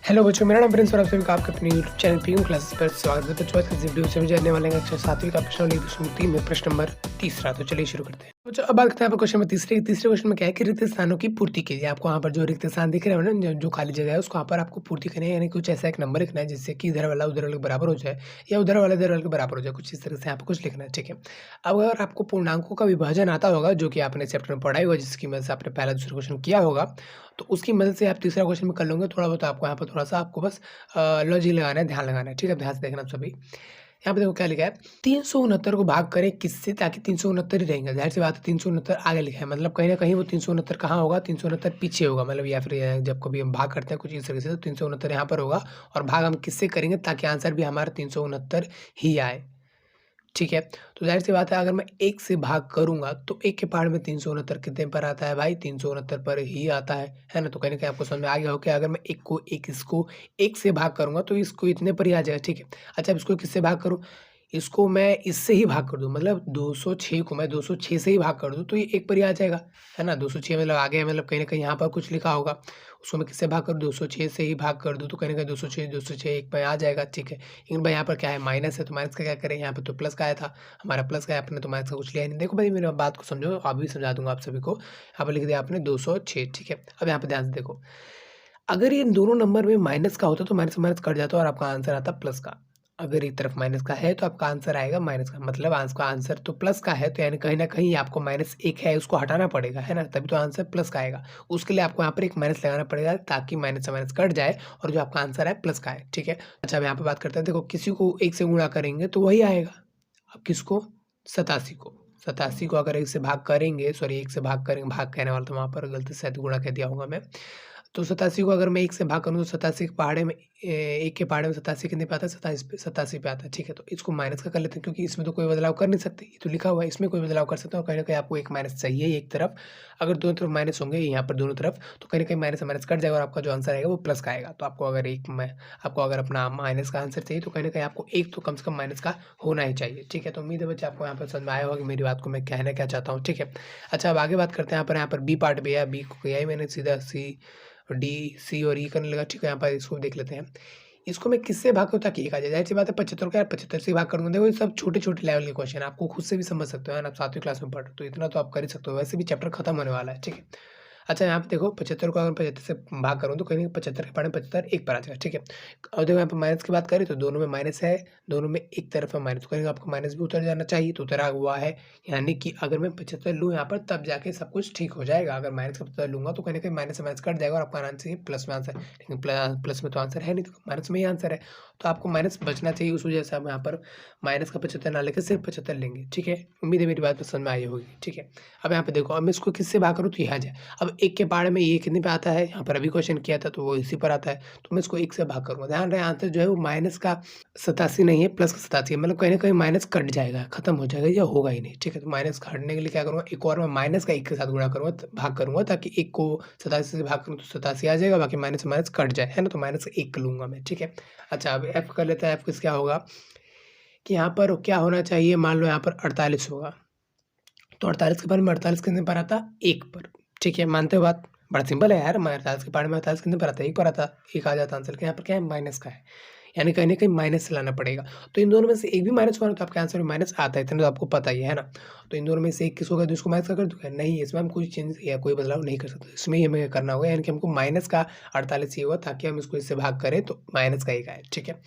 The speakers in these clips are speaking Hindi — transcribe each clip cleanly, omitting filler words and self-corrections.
हेलो बच्चों, मेरा नाम प्रिंस और आप सभी का आपके अपने यूट्यूब चैनल पीएम क्लासेस पर स्वागत है। बच्चों, आज की इस वीडियो से जानने वाले हैं कक्षा 7वीं का प्रश्न 1.3 में प्रश्न नंबर तीसरा। तो चलिए शुरू करते हैं। बच्चों, अब बात करते हैं यहाँ पर क्वेश्चन नंबर तीसरे क्वेश्चन में क्या है कि रिक्त स्थानों की पूर्ति कीजिए। आपको यहाँ पर जो रिक्त स्थान दिख रहे हो ना, जो खाली जगह है उसको यहाँ पर आपको पूर्ति करनी है, यानी कुछ ऐसा एक नंबर लिखना है जिससे कि इधर वाला उधर वाले के बराबर हो जाए या उधर वाला इधर वाले के बराबर हो जाए। कुछ इस तरह से यहाँ पर कुछ लिखना है, ठीक है। अब अगर आपको पूर्णांकों का विभाजन आता होगा, जो कि आपने चैप्टर में पढ़ा ही होगा, जिसकी मदद से आपने पहला दूसरा क्वेश्चन किया होगा, तो उसकी मदद से आप तीसरा क्वेश्चन में कर लोगे। थोड़ा बहुत आपको यहाँ पर थोड़ा सा आपको बस लॉजिक लगाना है, ध्यान लगाना है, ठीक है। ध्यान से देखना आप सभी। यहाँ पे देखो क्या लिखा है, 369 को भाग करें किससे, ताकि 369 ही रहेंगे। जाहिर सी बात है 369 आगे लिखा है, मतलब कहीं ना कहीं वो 369 कहाँ होगा, 369 पीछे होगा, मतलब या फिर जब कभी हम भाग करते हैं कुछ इस तरीके से, तो 369 यहाँ पर होगा। और भाग हम किससे करेंगे ताकि आंसर भी हमारा 369 ही आए, ठीक है। तो जाहिर सी बात है अगर मैं 1 से भाग करूँगा तो 1 के पहाड़ में 369 कितने पर आता है भाई, 369 पर ही आता है ना। तो कहीं न कहीं आपको समझ में आ गया हो कि अगर मैं 1 इसको 1 से भाग करूँगा तो इसको इतने पर ही आ जाएगा, ठीक है। अच्छा, अब इसको किससे भाग करूँ? इसको मैं इससे ही भाग कर दूँ, मतलब 206 को मैं 206 से ही भाग कर दूँ तो ये 1 पर ही आ जाएगा, है ना। 206 मतलब आगे, मतलब कहीं न कहीं यहाँ पर कुछ लिखा होगा, उसको मैं किससे भाग करूँ, 206 से ही भाग कर दूँ तो कहीं न कहीं 206 1 पे आ जाएगा, ठीक है। लेकिन भाई यहाँ पर क्या है, माइनस है, तो माइनस का क्या करें, यहाँ पे तो प्लस का आया था, हमारा प्लस का है, आपने तो माइनस का कुछ लिया ही नहीं। देखो भाई, मेरी बात को समझो, अभी समझा दूँगा आप सभी को। यहाँ पर लिख दिया आपने 206, ठीक है। अब यहाँ पे ध्यान से देखो, अगर इन दोनों नंबर में माइनस का होता तो माइनस से माइनस कट जाता और आपका आंसर आता प्लस का। अगर एक तरफ माइनस का है तो आपका आंसर आएगा माइनस का, मतलब आपका आंसर तो प्लस का है, तो यानी कहीं न कहीं आपको -1 है उसको हटाना पड़ेगा, है ना? तभी तो आंसर प्लस का आएगा। उसके लिए आपको यहाँ पर एक माइनस लगाना पड़ेगा ताकि माइनस से माइनस कट जाए और जो आपका आंसर है प्लस का है, ठीक है? अच्छा, अब यहाँ पे बात करते हैं, देखो किसी को 1 से गुणा करेंगे तो वही आएगा। अब किसको? 87 को। 87 को अगर 1 से भाग करेंगे, सॉरी 1 से भाग करेंगे, भाग कहने वाला था वहाँ पर, गलती से शायद गुणा कह दिया होगा मैं। तो 87 को अगर मैं 1 से भाग करूँ तो 87 के पहाड़े में 1 के पहाड़े में 87 कितने पे आता है? 87 पे आता है, ठीक है। तो इसको माइनस का कर लेते हैं क्योंकि इसमें तो कोई बदलाव कर नहीं सकते, ये तो लिखा हुआ है, इसमें कोई बदलाव कर सकते हैं और कहीं न कहीं आपको एक माइनस चाहिए ही एक तरफ। अगर दोनों तरफ माइनस होंगे यहाँ पर दोनों तरफ, तो कहीं न कहीं माइनस से माइनस कट जाएगा और आपका जो आंसर आएगा वो प्लस का आएगा। तो आपको अगर अपना माइनस का आंसर चाहिए तो कहीं न कहीं आपको एक तो कम से कम माइनस का होना ही चाहिए, ठीक है। तो उम्मीद है बच्चे आपको यहाँ पर समझ में आया होगा कि मेरी बात को मैं कहना क्या चाहता हूँ, ठीक है। अच्छा, अब आगे बात करते हैं, यहाँ पर बी पार्ट भी है, बी को किया ही मैंने सीधा सी डी, सी और ई करने लगा, ठीक है। यहाँ पर इसको देख लेते हैं। इसको मैं किससे भाग करूँ ताकि 1 आ जाए? ज़ाहिर-सी बात है 75 को यार 75 से भाग करूँगा। देखो ये सब छोटे-छोटे लेवल के क्वेश्चन है, आपको खुद से भी समझ सकते हो, है ना? आप 7वीं क्लास में पढ़ रहे हो, तो इतना तो आप कर ही सकते हो। वैसे भी चैप्टर खत्म होने वाला है, ठीक है। अच्छा, यहाँ पे देखो 75 को अगर 75 से भाग करूँ तो कहीं 75 के पहाड़े में 75 1 पर आ जाएगा, ठीक है। और देखो यहाँ पे माइनस की बात करें तो दोनों में माइनस है, दोनों में एक तरफ है माइनस, तो कहीं आपको माइनस भी उतर जाना चाहिए, तो उतरा हुआ है। यानी कि अगर मैं 75 लूँ यहाँ पर तब जाके सब कुछ ठीक हो जाएगा। अगर माइनस का 75 लूँगा तो कहीं न कहीं माइनस से माइनस कट जाएगा और आपका आंसर प्लस में आंसर है। लेकिन प्लस में तो आंसर है नहीं, तो माइनस में ही आंसर है। तो आपको माइनस बचना चाहिए, उस वजह से आप यहाँ पर माइनस का 75 ना लेके सिर्फ 75 लेंगे, ठीक है। उम्मीद है मेरी बात समझ में आई होगी, ठीक है। अब यहाँ पे देखो, अब मैं इसको किससे भाग करूँ तो ये आ जाए। अब 1 के पहाड़े में ये कितने पे आता है? यहाँ पर अभी क्वेश्चन किया था तो वो इसी पर आता है, तो मैं इसको 1 से भाग करूँगा। ध्यान रहे आंसर जो है वो माइनस का 87 नहीं है, प्लस का 87 है, मतलब कहीं न कहीं माइनस कट जाएगा, खत्म हो जाएगा या होगा ही नहीं, ठीक है। तो माइनस काटने के लिए क्या करूँगा, एक और मैं माइनस का 1 के साथ गुणा करूँगा, भाग करूँगा, ताकि 1 को 87 से भाग करूँ तो 87 आ जाएगा, बाकी माइनस से माइनस कट जाए, है ना? तो माइनस का 1 लूँगा मैं, ठीक है। अच्छा, अब f कर लेते हैं। f किस क्या होगा कि यहाँ पर क्या होना चाहिए, मान लो यहाँ पर 48 होगा, तो 48 के बारे में 48 कितने पर आता? 1 पर, ठीक है। मानते हो बात? बड़ा सिंपल है यार, मैं 48 के पहाड़े में 48 कितने पर आता है? 1 पर आता, 1 आ जाता आंसर। यहाँ पर क्या है, माइनस का है, यानी कहीं न कहीं माइनस से लाना पड़ेगा। तो इन दोनों में से एक भी माइनस हुआ ना तो आपके आंसर में माइनस आता है, इतना तो आपको पता ही है ना? तो इन दोनों में से एक किस होगा, जिसको माइनस का कर दूँगा? नहीं, इसमें हम कोई चेंज या कोई बदलाव नहीं कर सकते। इसमें ही हमें करना होगा, यानी कि हमको माइनस का 48 चाहिए होगा ताकि हम इसको इससे भाग करें तो माइनस का 1 आए, ठीक है।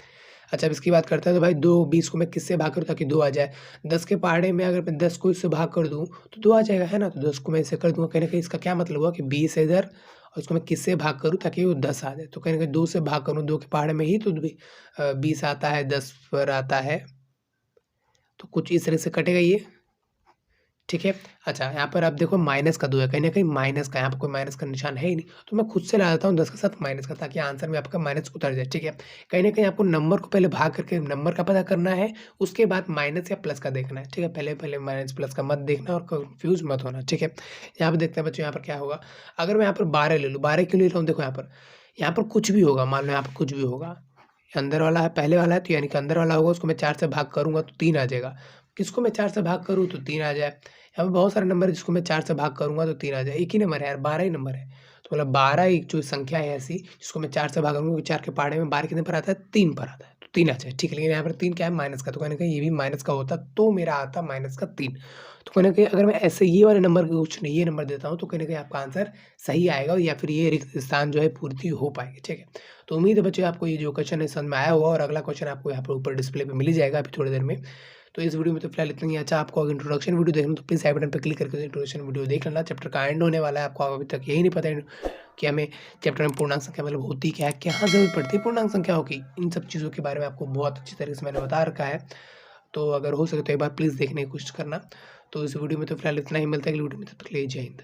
अच्छा, अब इसकी बात करते हैं तो भाई 2 20 को मैं किससे भाग करूँ ताकि 2 आ जाए? 10 के पहाड़े में अगर मैं 10 को इससे भाग कर दूँ तो 2 आ जाएगा, है ना? तो 10 को मैं इससे कर दूँगा, कहीं न कहीं इसका क्या मतलब हुआ कि 20 है इधर और इसको मैं किससे भाग करूँ ताकि वो 10 आ जाए? तो कहीं न कहीं 2 से भाग करूँ, 2 के पहाड़े में ही तो 20 आता है, 10 पर आता है, तो कुछ इस तरह से कटेगा ये, ठीक है। अच्छा, यहाँ पर आप देखो माइनस का 2 है, कहीं न कहीं माइनस का, यहाँ पर कोई माइनस का निशान है ही नहीं, तो मैं खुद से ला देता हूँ 10 के साथ माइनस का, ताकि आंसर में आपका माइनस उतर जाए, ठीक है। कहीं न कहीं आपको नंबर को पहले भाग करके नंबर का पता करना है, उसके बाद माइनस या प्लस का देखना है, ठीक है। पहले माइनस प्लस का मत देखना और कन्फ्यूज़ मत होना, ठीक है। यहाँ पे देखते हैं बच्चों, यहाँ पर क्या होगा, अगर मैं यहाँ पर 12 ले लूँ, 12 क्यों ले रहा हूँ, देखो यहाँ पर कुछ भी होगा, मान लो यहाँ पर कुछ भी होगा, अंदर वाला है, पहले वाला है, तो यानी कि अंदर वाला होगा, उसको मैं 4 से भाग करूँगा तो 3 आ जाएगा। किसको मैं 4 से भाग करूँ तो 3 आ जाए। यहाँ पे बहुत सारे नंबर है जिसको मैं 4 से भाग करूँगा तो 3 आ जाए। एक ही नंबर है यार, 12 ही नंबर है। तो मतलब 12 एक जो संख्या है ऐसी जिसको मैं 4 से भागा दूँगा, 4 के पहाड़े में 12 कितने पर आता है? 3 पर आता है। तो 3 आ जाए, ठीक है। लेकिन यहाँ पर 3 क्या है? माइनस का, तो कहीं न कहीं ये भी माइनस का होता तो मेरा आता माइनस का 3। तो कहीं न कहीं अगर मैं ऐसे ये वाले नंबर के कुछ नहीं, ये नंबर देता हूँ तो कहीं न कहीं आपका आंसर सही आएगा या फिर ये रिक्त स्थान जो है पूर्ति हो पाएगी, ठीक है। तो उम्मीद है बच्चों आपको ये जो क्वेश्चन है समझ में आया होगा और अगला क्वेश्चन आपको यहाँ पर ऊपर डिस्प्ले पे मिल ही जाएगा अभी थोड़ी देर में। तो इस वीडियो में तो फिलहाल इतना ही। अच्छा, आपको अगर इंट्रोडक्शन वीडियो देखना तो प्लीज़ आई बटन पे क्लिक करके इंट्रोडक्शन वीडियो देख लेना। चैप्टर का एंड होने वाला है, आपको अभी तक यही नहीं पता है कि हमें चैप्टर में पूर्णांक संख्या मतलब होती क्या है, कहाँ ज़रूरत पड़ती है पूर्णांक संख्याओं की, इन सब चीज़ों के बारे में आपको बहुत अच्छी तरीके से मैंने बता रखा है। तो अगर हो सके तो एक बार प्लीज़ देखने की कोशिश करना। तो इस वीडियो में तो फिलहाल इतना ही, मिलता है अगली वीडियो में, तब तक के लिए जय हिंद।